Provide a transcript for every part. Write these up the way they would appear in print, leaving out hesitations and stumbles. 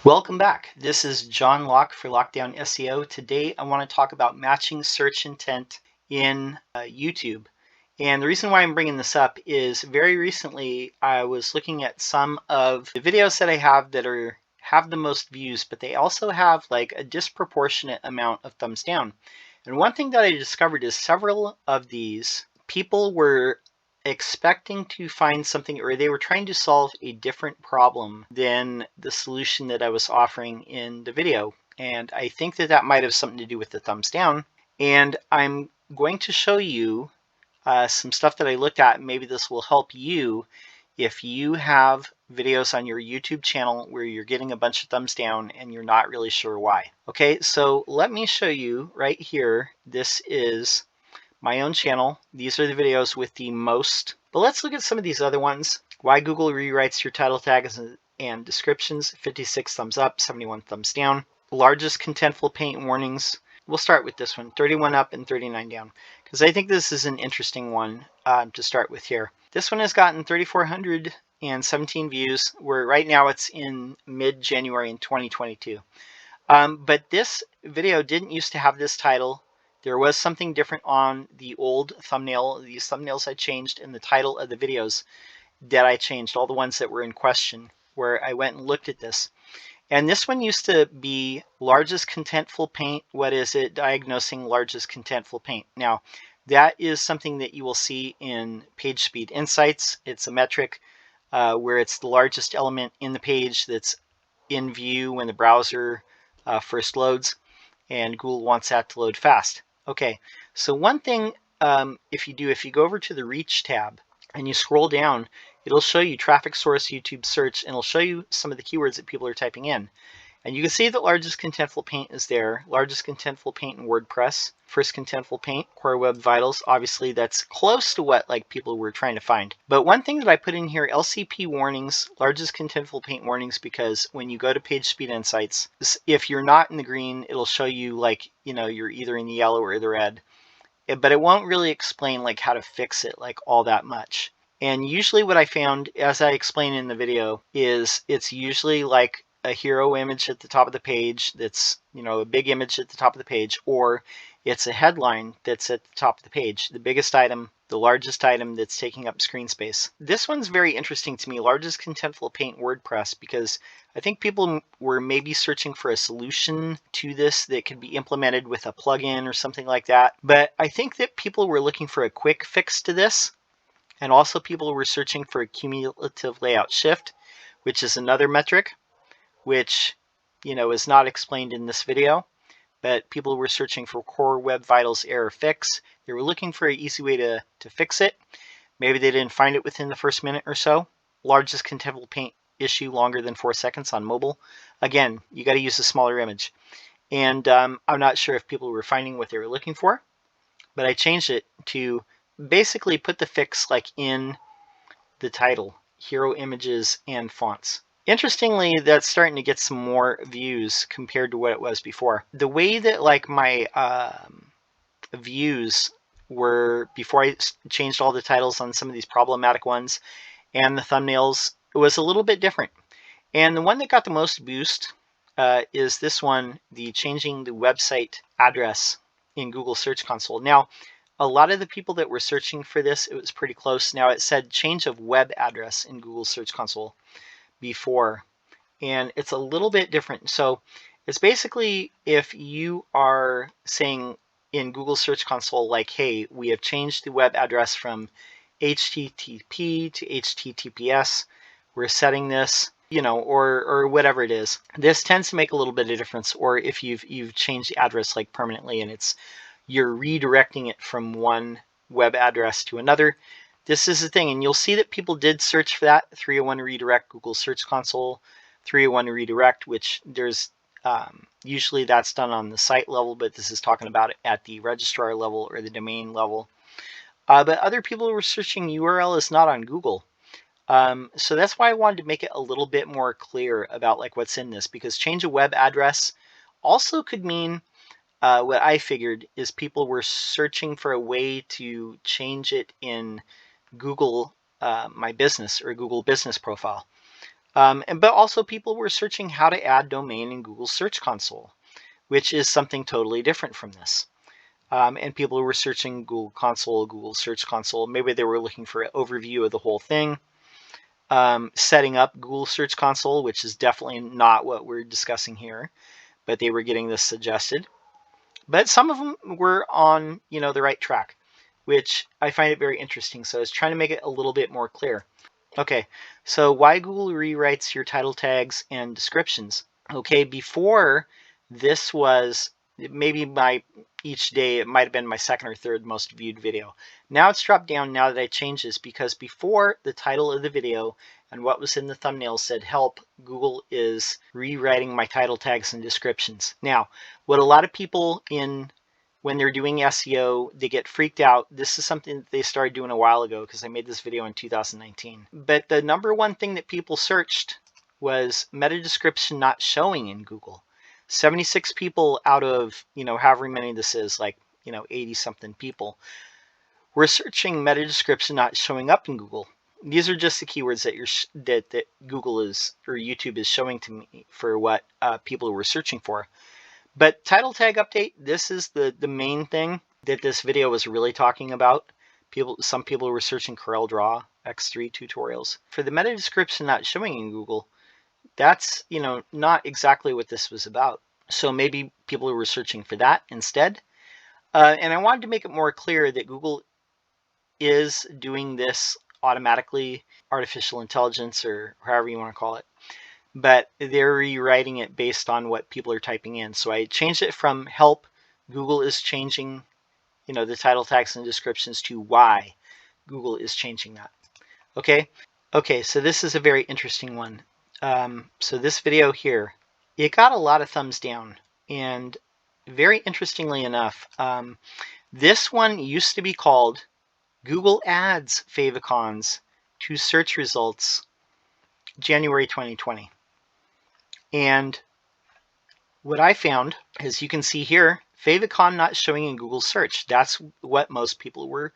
Welcome back. This is John Locke for Lockdown SEO. Today I want to talk about matching search intent in YouTube. And the reason why I'm bringing this up is very recently I was looking at some of the videos that I have that have the most views, but they also have like a disproportionate amount of thumbs down. And one thing that I discovered is several of these people were expecting to find something, or they were trying to solve a different problem than the solution that I was offering in the video. And I think that that might have something to do with the thumbs down. And I'm going to show you some stuff that I looked at. Maybe this will help you if you have videos on your YouTube channel where you're getting a bunch of thumbs down and you're not really sure why. Okay, so let me show you right here. This is my own channel. These are the videos with the most. But let's look at some of these other ones. Why Google rewrites your title tags and descriptions. 56 thumbs up, 71 thumbs down. Largest contentful paint warnings. We'll start with this one, 31 up and 39 down, because I think this is an interesting one to start with here. This one has gotten 3,417 views, where right now it's in mid-January in 2022. But this video didn't used to have this title. There was something different on the old thumbnail. These thumbnails I changed, and the title of the videos that I changed, all the ones that were in question, where I went and looked at this. And this one used to be largest contentful paint. What is it? Diagnosing largest contentful paint. Now, that is something that you will see in page speed insights. It's a metric where it's the largest element in the page that's in view when the browser first loads, and Google wants that to load fast. Okay, so one thing if you go over to the Reach tab and you scroll down, it'll show you traffic source, YouTube search, and it'll show you some of the keywords that people are typing in. And you can see that largest contentful paint is there. Largest contentful paint in WordPress. First contentful paint, Core Web Vitals. Obviously, that's close to what like people were trying to find. But one thing that I put in here, LCP warnings, largest contentful paint warnings, because when you go to Page Speed Insights, if you're not in the green, it'll show you like, you're either in the yellow or the red. But it won't really explain like how to fix it like all that much. And usually what I found, as I explained in the video, is it's usually like a hero image at the top of the page that's, a big image at the top of the page, or it's a headline that's at the top of the page, the biggest item, the largest item that's taking up screen space. This one's very interesting to me, largest contentful paint WordPress, because I think people were maybe searching for a solution to this that could be implemented with a plugin or something like that. But I think that people were looking for a quick fix to this. And also people were searching for a cumulative layout shift, which is another metric, which, is not explained in this video. But people were searching for Core Web Vitals error fix. They were looking for an easy way to fix it. Maybe they didn't find it within the first minute or so. Largest contentful paint issue longer than 4 seconds on mobile. Again, you got to use a smaller image. And I'm not sure if people were finding what they were looking for, but I changed it to basically put the fix like in the title, hero images and fonts. Interestingly, that's starting to get some more views compared to what it was before. The way that like my views were before I changed all the titles on some of these problematic ones and the thumbnails, it was a little bit different. And the one that got the most boost is this one, the changing the website address in Google Search Console. Now, a lot of the people that were searching for this, it was pretty close. Now it said change of web address in Google Search Console before, and it's a little bit different. So it's basically if you are saying in Google Search Console, like, hey, we have changed the web address from HTTP to HTTPS, we're setting this, or whatever it is. This tends to make a little bit of difference. Or if you've changed the address like permanently and you're redirecting it from one web address to another. This is the thing, and you'll see that people did search for that. 301 redirect, Google Search Console, 301 redirect, which there's usually that's done on the site level, but this is talking about it at the registrar level or the domain level. But other people were searching URL is not on Google. So that's why I wanted to make it a little bit more clear about like what's in this, because change a web address also could mean what I figured is people were searching for a way to change it in Google My Business or Google Business Profile. But also people were searching how to add domain in Google Search Console, which is something totally different from this. And people who were searching Google Console, Google Search Console, maybe they were looking for an overview of the whole thing. Setting up Google Search Console, which is definitely not what we're discussing here, but they were getting this suggested. But some of them were on, the right track, which I find it very interesting. So I was trying to make it a little bit more clear. Okay, so why Google rewrites your title tags and descriptions? Okay, before this was maybe each day, it might have been my second or third most viewed video. Now it's dropped down now that I changed this, because before the title of the video and what was in the thumbnail said help, Google is rewriting my title tags and descriptions. Now, what a lot of people when they're doing SEO, they get freaked out. This is something that they started doing a while ago, because I made this video in 2019. But the number one thing that people searched was meta description not showing in Google. 76 people out of, however many this is, like, 80 something people, were searching meta description not showing up in Google. These are just the keywords that Google is, or YouTube is showing to me for what people were searching for. But title tag update, this is the main thing that this video was really talking about. Some people were searching CorelDRAW X3 tutorials. For the meta description not showing in Google, that's, not exactly what this was about. So maybe people were searching for that instead. And I wanted to make it more clear that Google is doing this automatically, artificial intelligence, or however you want to call it. But they're rewriting it based on what people are typing in. So I changed it from help, Google is changing, the title tags and descriptions, to why Google is changing that. Okay, so this is a very interesting one. So this video here, it got a lot of thumbs down, and very interestingly enough, this one used to be called Google Ads favicons to search results, January 2020. And what I found, as you can see here, favicon not showing in Google search. That's what most people were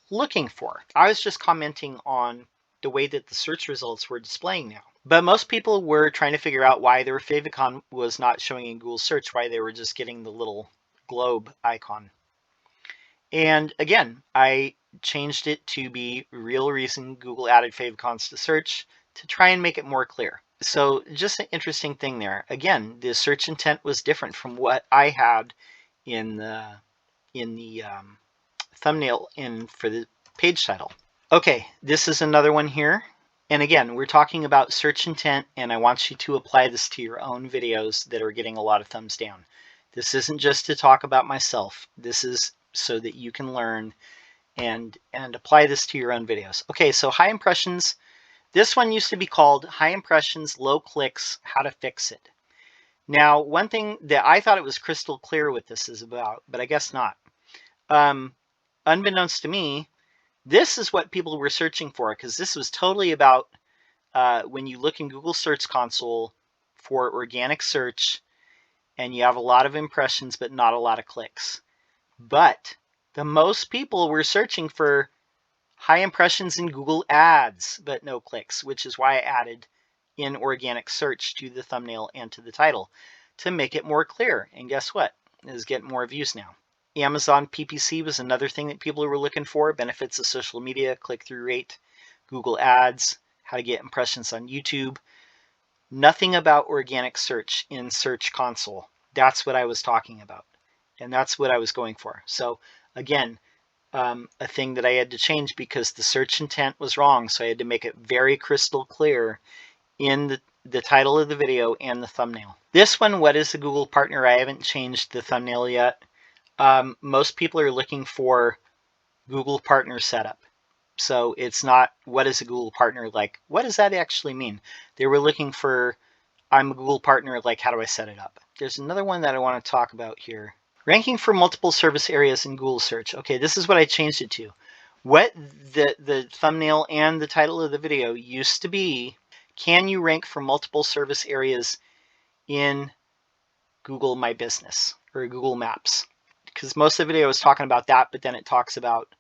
looking for. I was just commenting on the way that the search results were displaying now. But most people were trying to figure out why their favicon was not showing in Google search, why they were just getting the little globe icon. And again, I changed it to be real reason Google added favicons to search, to try and make it more clear. So just an interesting thing there. Again, the search intent was different from what I had in the thumbnail and for the page title. Okay, this is another one here. And again, we're talking about search intent, and I want you to apply this to your own videos that are getting a lot of thumbs down. This isn't just to talk about myself. This is so that you can learn and apply this to your own videos. Okay, so high impressions. This one used to be called high impressions, low clicks, how to fix it. Now, one thing that I thought it was crystal clear what this is about, but I guess not. Unbeknownst to me, this is what people were searching for, because this was totally about when you look in Google Search Console for organic search, and you have a lot of impressions but not a lot of clicks. But the most people were searching for high impressions in Google Ads, but no clicks, which is why I added in organic search to the thumbnail and to the title to make it more clear. And guess what? It is getting more views now. Amazon PPC was another thing that people were looking for. Benefits of social media, click-through rate, Google Ads, how to get impressions on YouTube. Nothing about organic search in Search Console. That's what I was talking about. And that's what I was going for. So again, a thing that I had to change because the search intent was wrong. So I had to make it very crystal clear in the title of the video and the thumbnail. This one, what is a Google partner? I haven't changed the thumbnail yet. Most people are looking for Google partner setup. So it's not what is a Google partner, like what does that actually mean? They were looking for I'm a Google partner, like how do I set it up? There's another one that I want to talk about here. Ranking for multiple service areas in Google search. Okay, this is what I changed it to. What the thumbnail and the title of the video used to be, can you rank for multiple service areas in Google My Business or Google Maps? Because most of the video is talking about that, but then it talks about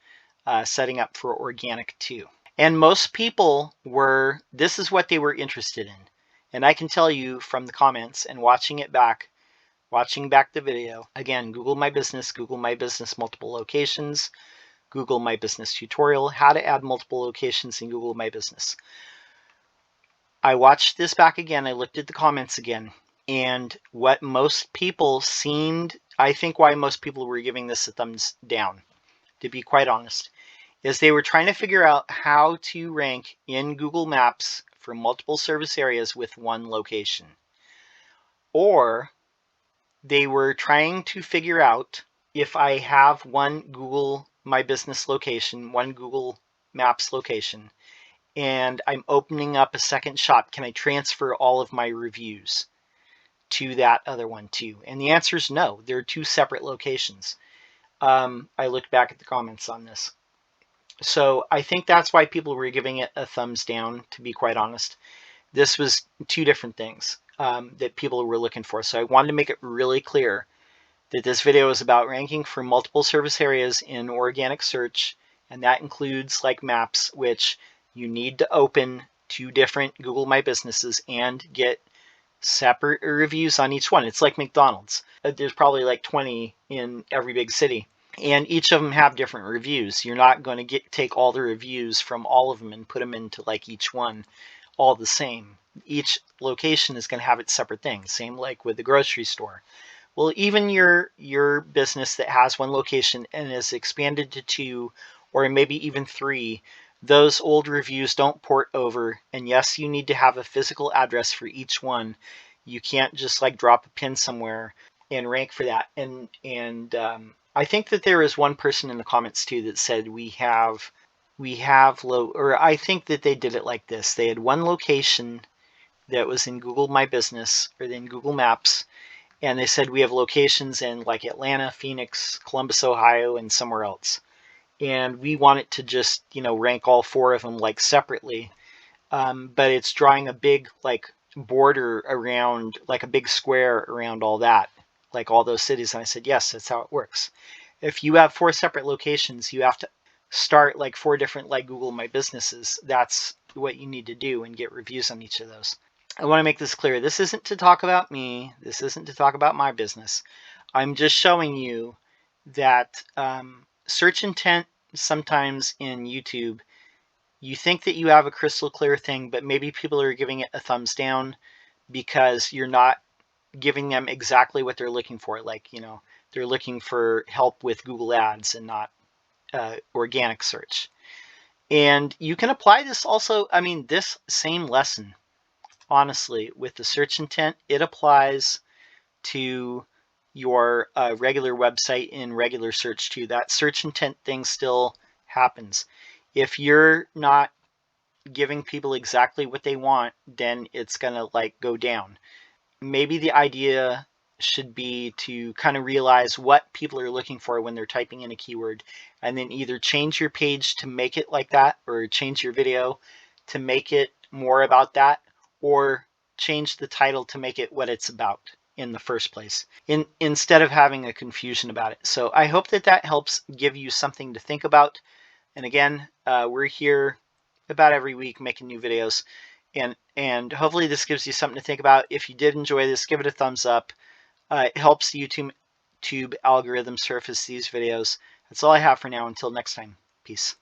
setting up for organic too. And most people this is what they were interested in. And I can tell you from the comments and watching back the video, again, Google My Business multiple locations, Google My Business tutorial, how to add multiple locations in Google My Business. I watched this back again, I looked at the comments again, and what most people I think why most people were giving this a thumbs down, to be quite honest, is they were trying to figure out how to rank in Google Maps for multiple service areas with one location. Or they were trying to figure out, if I have one Google My Business location, one Google Maps location, and I'm opening up a second shop, can I transfer all of my reviews to that other one too? And the answer is no. They're two separate locations. I looked back at the comments on this. So I think that's why people were giving it a thumbs down, to be quite honest. This was two different things that people were looking for. So I wanted to make it really clear that this video is about ranking for multiple service areas in organic search, and that includes like maps, which you need to open two different Google My Businesses and get separate reviews on each one. It's like McDonald's. There's probably like 20 in every big city, and each of them have different reviews. You're not going to take all the reviews from all of them and put them into like each one all the same. Each location is going to have its separate thing. Same like with the grocery store. Well, even your business that has one location and is expanded to two or maybe even three, those old reviews don't port over. And yes, you need to have a physical address for each one. You can't just like drop a pin somewhere and rank for that. And I think that there is one person in the comments too that said we have or I think that they did it like this. They had one location that was in Google My Business or in Google Maps, and they said we have locations in like Atlanta, Phoenix, Columbus, Ohio, and somewhere else. And we want it to just, rank all four of them like separately. But it's drawing a big like border around, like a big square around all that, like all those cities. And I said, yes, that's how it works. If you have four separate locations, you have to start like four different like Google My Businesses. That's what you need to do and get reviews on each of those. I want to make this clear. This isn't to talk about me. This isn't to talk about my business. I'm just showing you that search intent sometimes in YouTube, you think that you have a crystal clear thing, but maybe people are giving it a thumbs down because you're not giving them exactly what they're looking for. Like, they're looking for help with Google Ads and not organic search. And you can apply this also, this same lesson, honestly, with the search intent, it applies to your regular website in regular search too. That search intent thing still happens. If you're not giving people exactly what they want, then it's gonna like go down. Maybe the idea should be to kind of realize what people are looking for when they're typing in a keyword, and then either change your page to make it like that, or change your video to make it more about that, or change the title to make it what it's about in the first place, instead of having a confusion about it. So I hope that helps give you something to think about. And again, we're here about every week making new videos, and hopefully this gives you something to think about. If you did enjoy this, give it a thumbs up. It helps the YouTube algorithm surface these videos. That's all I have for now. Until next time, peace.